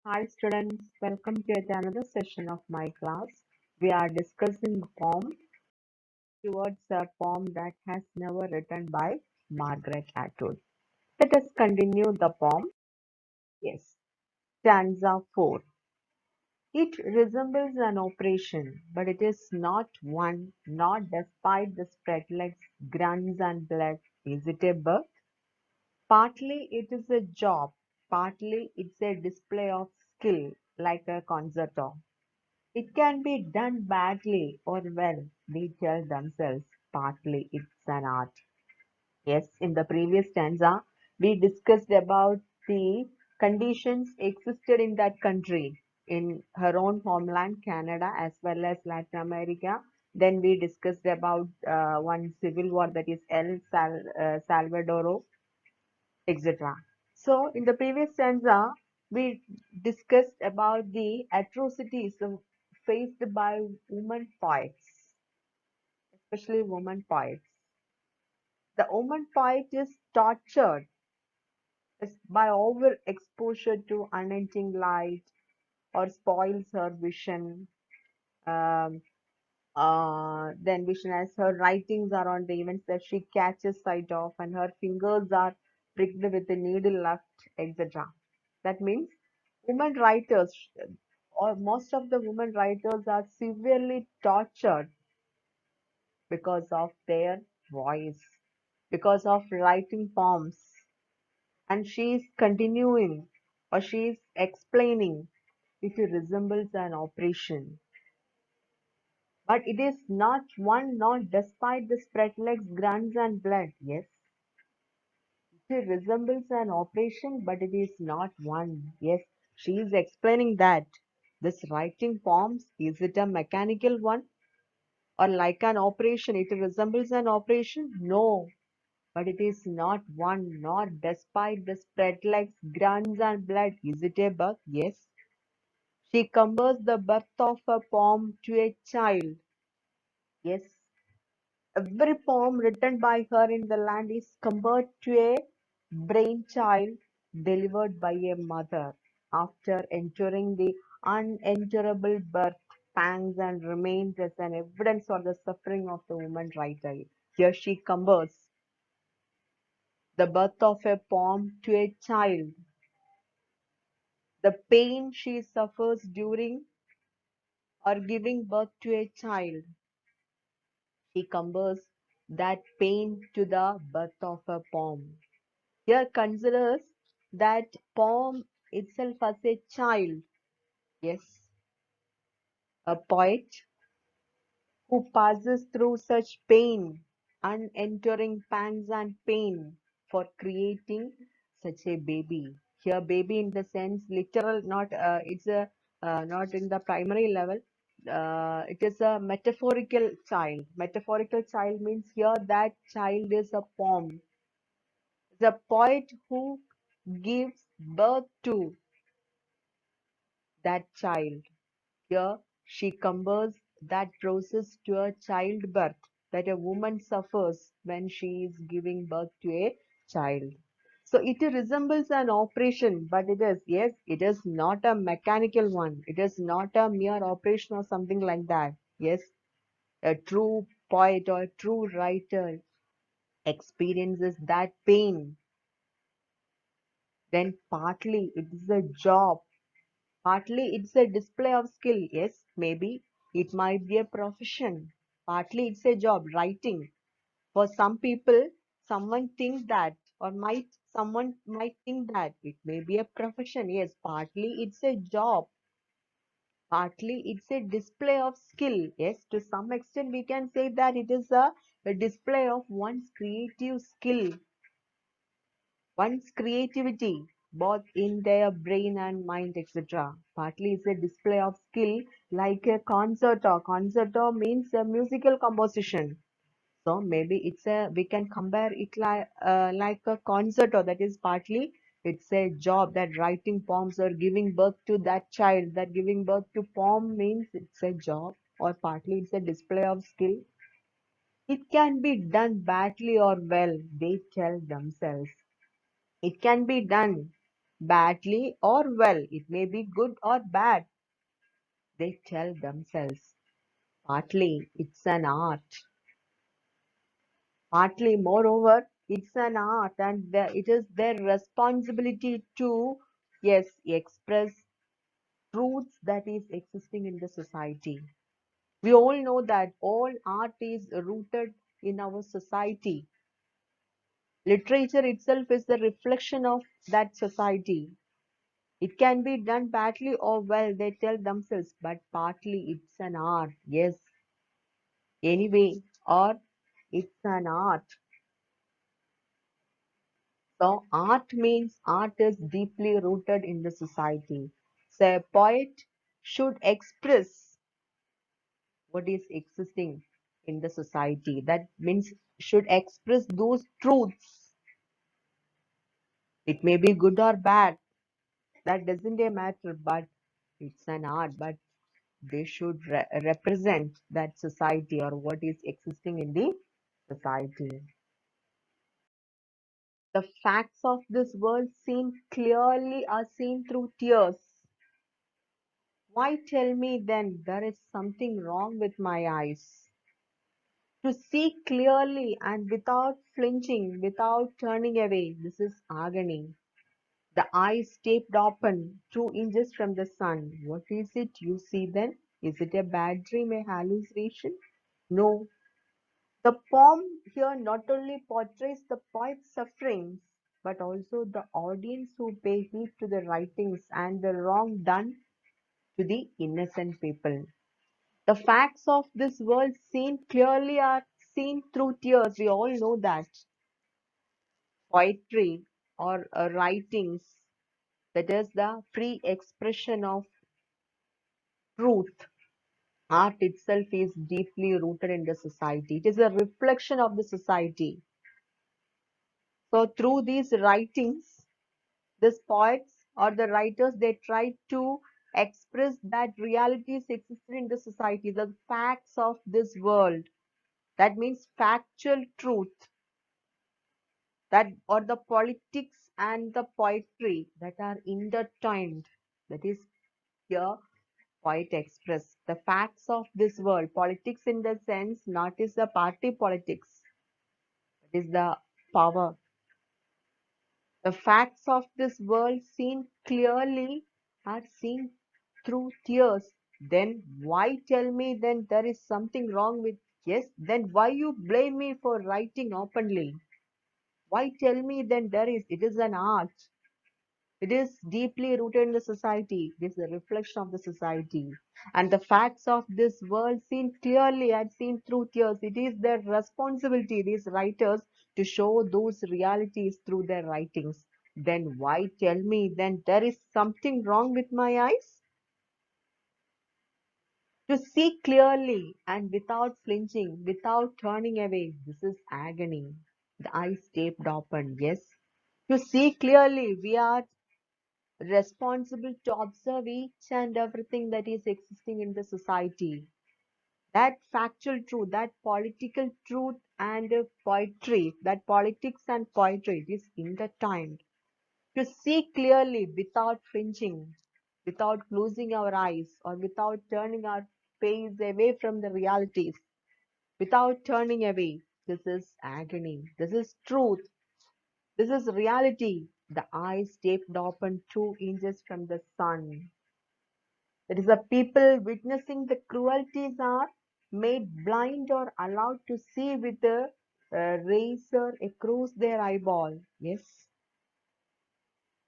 Hi students, welcome to yet another session of my class. We are discussing a poem towards a poem that has never written by Margaret Atwood. Let us continue the poem. Yes, stanza 4. It resembles an operation, but it is not one, not despite the spread legs, grunts and blood. Is it a birth? Partly it is a job, partly it's a display of skill like a concerto. It can be done badly or well, they tell themselves. Partly it's an art. Yes, in the previous stanza, we discussed about the conditions existed in that country, in her own homeland, Canada, as well as Latin America. Then we discussed about one civil war, that is Salvador, etc. So, in the previous stanza, we discussed about the atrocities faced by women poets, especially women poets. The woman poet is tortured by overexposure to unending light or spoils her vision. Um, then vision as her writings are on the events that she catches sight of, and her fingers are pricked with a needle left, etc. That means women writers, or most of the women writers, are severely tortured because of their voice, because of writing poems. And she is continuing, or she is explaining, it resembles an operation. But it is not one, not despite the spread legs, grunts and blood. Yes, it resembles an operation, but it is not one. Yes, she is explaining that this writing poems, is it a mechanical one or like an operation? It resembles an operation? No, but it is not one, nor despite the spread legs, grunts and blood. Is it a bug? Yes. She compares the birth of a poem to a child. Yes. Every poem written by her in the land is compared to a brainchild delivered by a mother after enduring the unendurable birth pangs and remains as an evidence for the suffering of the woman writer. Here she compares the birth of a poem to a child, the pain she suffers during or giving birth to a child. She compares that pain to the birth of a poem. Here considers that poem itself as a child. Yes, a poet who passes through such pain, unending pangs and pain for creating such a baby. Here, baby in the sense literal, not it's a not in the primary level. It is a metaphorical child. Metaphorical child means here that child is a poem. The poet who gives birth to that child. Here she compares that process to a childbirth that a woman suffers when she is giving birth to a child. So it resembles an operation, but it is, yes, it is not a mechanical one. It is not a mere operation or something like that. Yes, a true poet or a true writer experiences that pain. Then partly it is a job. Partly it's a display of skill. Yes, maybe it might be a profession. Partly it's a job, writing. For some people, someone thinks that, or someone might think that it may be a profession. Yes, partly it's a job. Partly it's a display of skill. Yes, to some extent we can say that it is a display of one's creative skill, one's creativity, both in their brain and mind, etc. Partly it's a display of skill like a concerto. Concerto means a musical composition. So maybe we can compare it like a concerto. That is partly it's a job, that writing poems or giving birth to that child. That giving birth to poem means it's a job, or partly it's a display of skill. It can be done badly or well, they tell themselves. It can be done badly or well. It may be good or bad. They tell themselves. Partly it's an art. Partly, moreover, it's an art, and it is their responsibility to, yes, express truths that is existing in the society. We all know that all art is rooted in our society. Literature itself is the reflection of that society. It can be done badly or well, they tell themselves, but partly it's an art. Yes, anyway, or it's an art. So art means art is deeply rooted in the society. So a poet should express what is existing in the society. That means should express those truths. It may be good or bad. That doesn't matter, but it's an art. But they should represent that society or what is existing in the society. The facts of this world seen clearly are seen through tears. Why tell me then there is something wrong with my eyes? To see clearly and without flinching, without turning away, this is agony. The eyes taped open, 2 inches from the sun. What is it you see then? Is it a bad dream, a hallucination? No. The poem here not only portrays the poet's sufferings, but also the audience who pay heed to the writings and the wrong done to the innocent people. The facts of this world seen clearly are seen through tears. We all know that. Poetry or writings, that is the free expression of truth. Art itself is deeply rooted in the society. It is a reflection of the society. So through these writings, these poets or the writers, they try to express that realities existed in the society, the facts of this world. That means factual truth, that or the politics and the poetry that are intertwined. That is here poet express the facts of this world. Politics in the sense not is the party politics, it is the power. The facts of this world seen clearly are seen through tears. Then why tell me then there is something wrong with, yes, then why you blame me for writing openly? Why tell me then there is, it is an art. It is deeply rooted in the society. It is a reflection of the society. And the facts of this world seen clearly and seen through tears. It is their responsibility, these writers, to show those realities through their writings. Then why tell me then there is something wrong with my eyes? To see clearly and without flinching, without turning away, this is agony. The eyes taped open, yes. To see clearly, we are responsible to observe each and everything that is existing in the society. That factual truth, that political truth and poetry, that politics and poetry is intertwined. To see clearly without flinching, without closing our eyes or without turning our face away from the realities, without turning away, this is agony. This is truth. This is reality. The eyes taped open 2 inches from the sun. That is, the people witnessing the cruelties are made blind or allowed to see with a razor across their eyeball. Yes,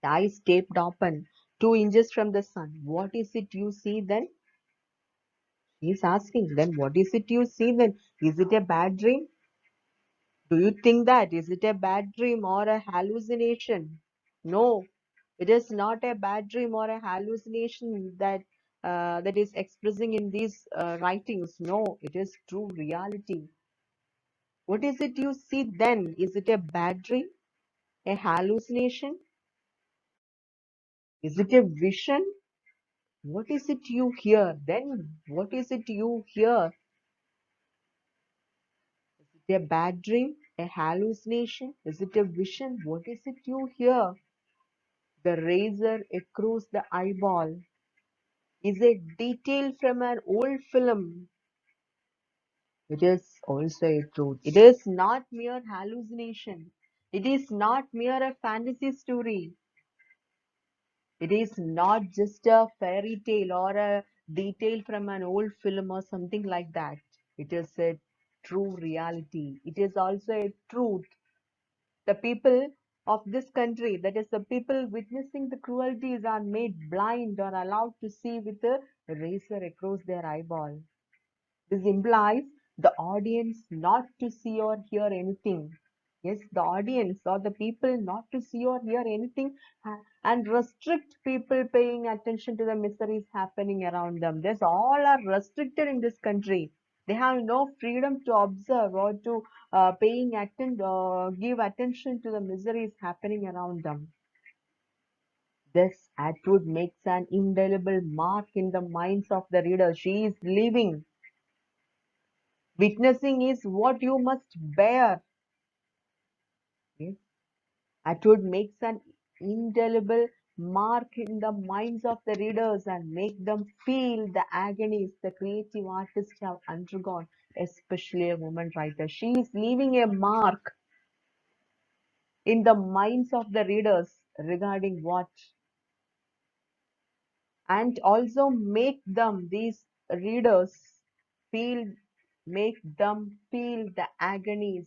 the eyes taped open, 2 inches from the sun. What is it you see then? He's asking, then what is it you see then? Is it a bad dream? Do you think that? Is it a bad dream or a hallucination? No, it is not a bad dream or a hallucination that that is expressing in these writings. No, it is true reality. What is it you see then? Is it a bad dream? A hallucination? Is it a vision? What is it you hear? Then what is it you hear? Is it a bad dream? A hallucination? Is it a vision? What is it you hear? The razor across the eyeball is a detail from an old film. It is also a truth. It is not mere hallucination. It is not mere a fantasy story. It is not just a fairy tale or a detail from an old film or something like that. It is a true reality. It is also a truth. The people of this country, that is, the people witnessing the cruelties, are made blind or allowed to see with a razor across their eyeball. This implies the audience not to see or hear anything. Yes, the audience or the people not to see or hear anything, and restrict people paying attention to the miseries happening around them. This all are restricted in this country. They have no freedom to observe or to give attention to the miseries happening around them. This attitude makes an indelible mark in the minds of the reader. She is living. Witnessing is what you must bear. Yes. Attitude makes an indelible mark in the minds of the readers and make them feel the agonies the creative artists have undergone, especially a woman writer. She is leaving a mark in the minds of the readers regarding what, and also make them, these readers, feel make them feel the agonies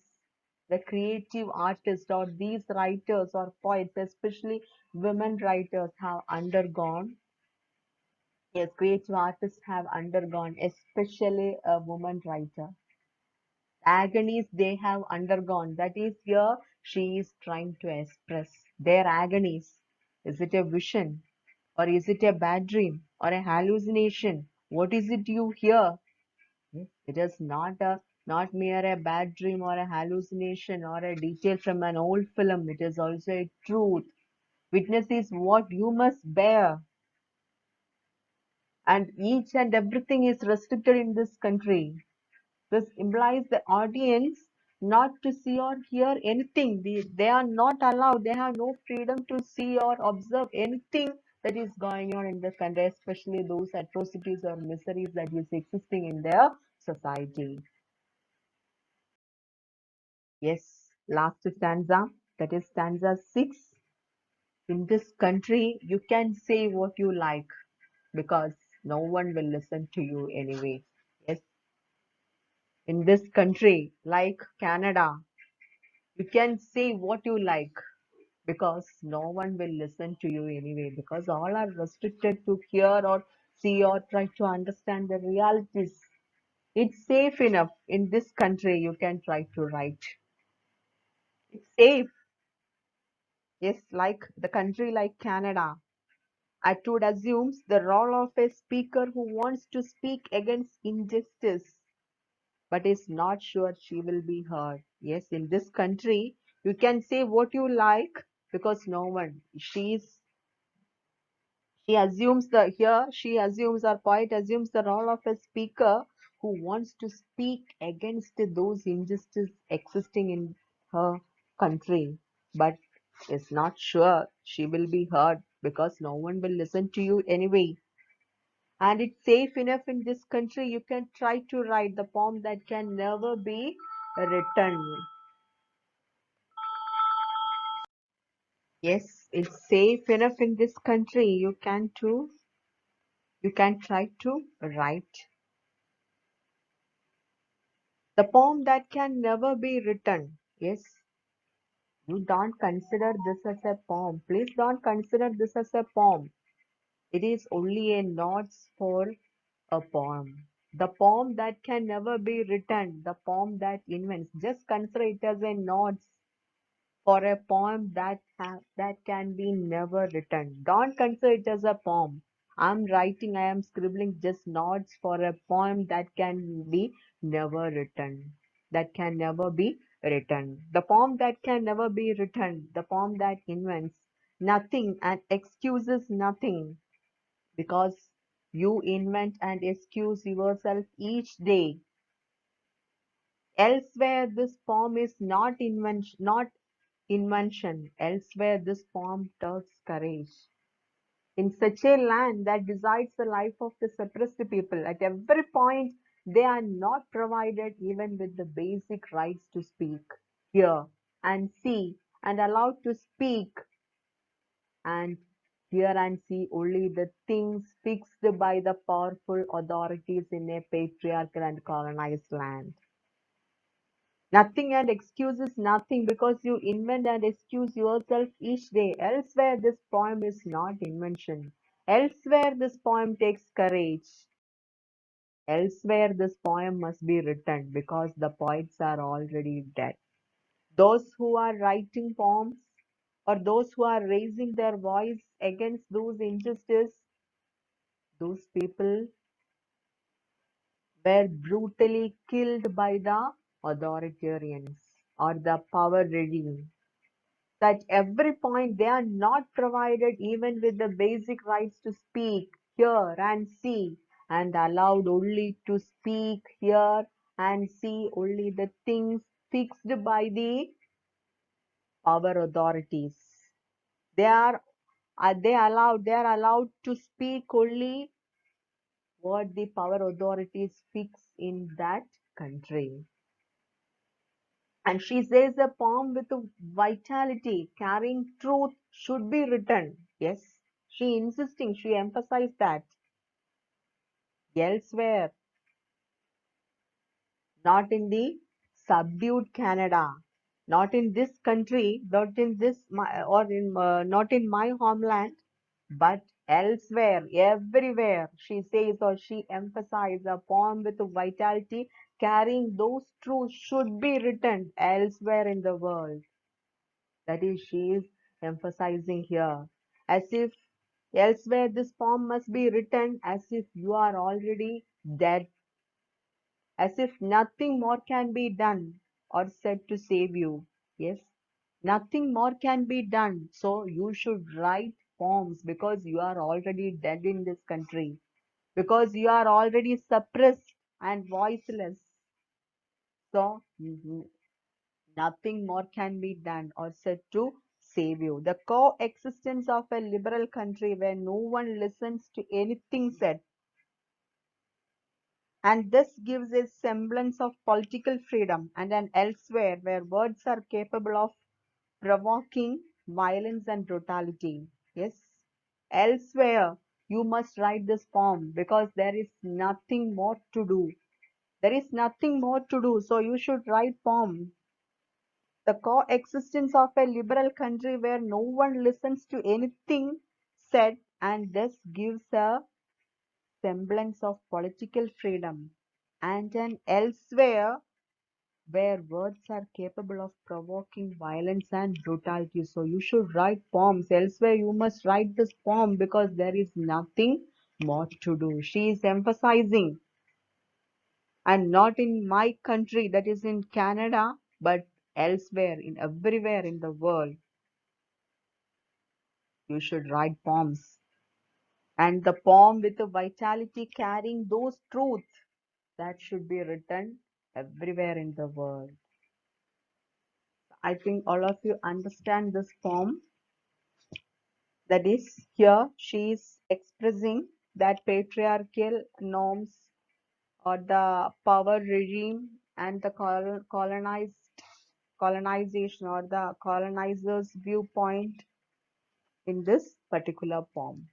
the creative artists or these writers or poets, especially women writers, have undergone. Yes, creative artists have undergone, especially a woman writer, agonies they have undergone. That is, here she is trying to express their agonies. Is it a vision, or is it a bad dream, or a hallucination? What is it you hear? Yes, it is not mere a bad dream or a hallucination or a detail from an old film. It is also a truth. Witness is what you must bear, and each and everything is restricted in this country. This implies the audience not to see or hear anything. They are not allowed. They have no freedom to see or observe anything that is going on in the country, especially those atrocities or miseries that is existing in their society. Yes, last stanza, that is stanza 6. In this country, you can say what you like because no one will listen to you anyway. Yes, in this country, like Canada, you can say what you like because no one will listen to you anyway, because all are restricted to hear or see or try to understand the realities. It's safe enough in this country, you can try to write. It's safe. Yes, like the country like Canada. Attitude assumes the role of a speaker who wants to speak against injustice but is not sure she will be heard. Yes, in this country, you can say what you like because no one. She assumes, our poet assumes the role of a speaker who wants to speak against those injustices existing in her country, but is not sure she will be heard because no one will listen to you anyway. And it's safe enough in this country, you can try to write the poem that can never be written. Yes, it's safe enough in this country, you can try to write the poem that can never be written. Yes, you don't consider this as a poem. Please don't consider this as a poem. It is only a notes for a poem. The poem that can never be written, the poem that invents. Just consider it as a notes for a poem that can be never written. Don't consider it as a poem. I am scribbling just notes for a poem that can be never written. That can never be written. The poem that can never be written, the poem that invents nothing and excuses nothing because you invent and excuse yourself each day. Elsewhere, this poem is not invention, not invention. Elsewhere, this poem tells courage. In such a land that decides the life of the suppressed people, at every point, they are not provided even with the basic rights to speak, hear, and see, and allowed to speak and hear and see only the things fixed by the powerful authorities in a patriarchal and colonized land. Nothing and excuses nothing because you invent and excuse yourself each day. Elsewhere, this poem is not invention. Elsewhere, this poem takes courage. Elsewhere, this poem must be written because the poets are already dead. Those who are writing poems or those who are raising their voice against those injustices, those people were brutally killed by the authoritarians or the power regime. At every point they are not provided even with the basic rights to speak, hear, and see, and allowed only to speak, hear, and see only the things fixed by the power authorities. They are they are allowed to speak only what the power authorities fix in that country. And she says a poem with a vitality, carrying truth should be written. Yes, she emphasized that. Elsewhere, not in the subdued Canada, not in this country, not in this not in my homeland, but elsewhere, everywhere, she says or she emphasizes a poem with a vitality, carrying those truths should be written elsewhere in the world. That is, she is emphasizing here. As if elsewhere this poem must be written as if you are already dead, as if nothing more can be done or said to save you. Yes, nothing more can be done. So you should write poems because you are already dead in this country, because you are already suppressed and voiceless. So nothing more can be done or said to save you. The coexistence of a liberal country where no one listens to anything said, and this gives a semblance of political freedom, and an elsewhere where words are capable of provoking violence and brutality. Yes, elsewhere you must write this poem because there is nothing more to do. There is nothing more to do, so you should write poem. The coexistence of a liberal country where no one listens to anything said and thus gives a semblance of political freedom, and an elsewhere where words are capable of provoking violence and brutality. So you should write poems. Elsewhere you must write this poem because there is nothing more to do. She is emphasizing, and not in my country, that is in Canada, but elsewhere, in everywhere in the world. You should write poems. And the poem with the vitality carrying those truths that should be written everywhere in the world. I think all of you understand this poem. That is, here she is expressing that patriarchal norms or the power regime and the colonization or the colonizers' viewpoint in this particular poem.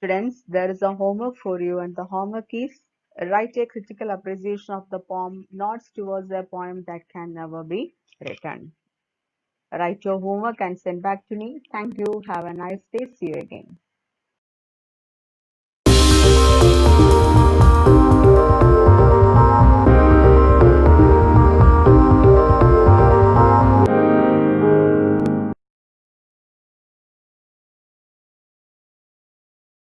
Students, there is a homework for you, and the homework is write a critical appreciation of the poem, Notes towards a poem that can never be written. Write your homework and send back to me. Thank you. Have a nice day. See you again.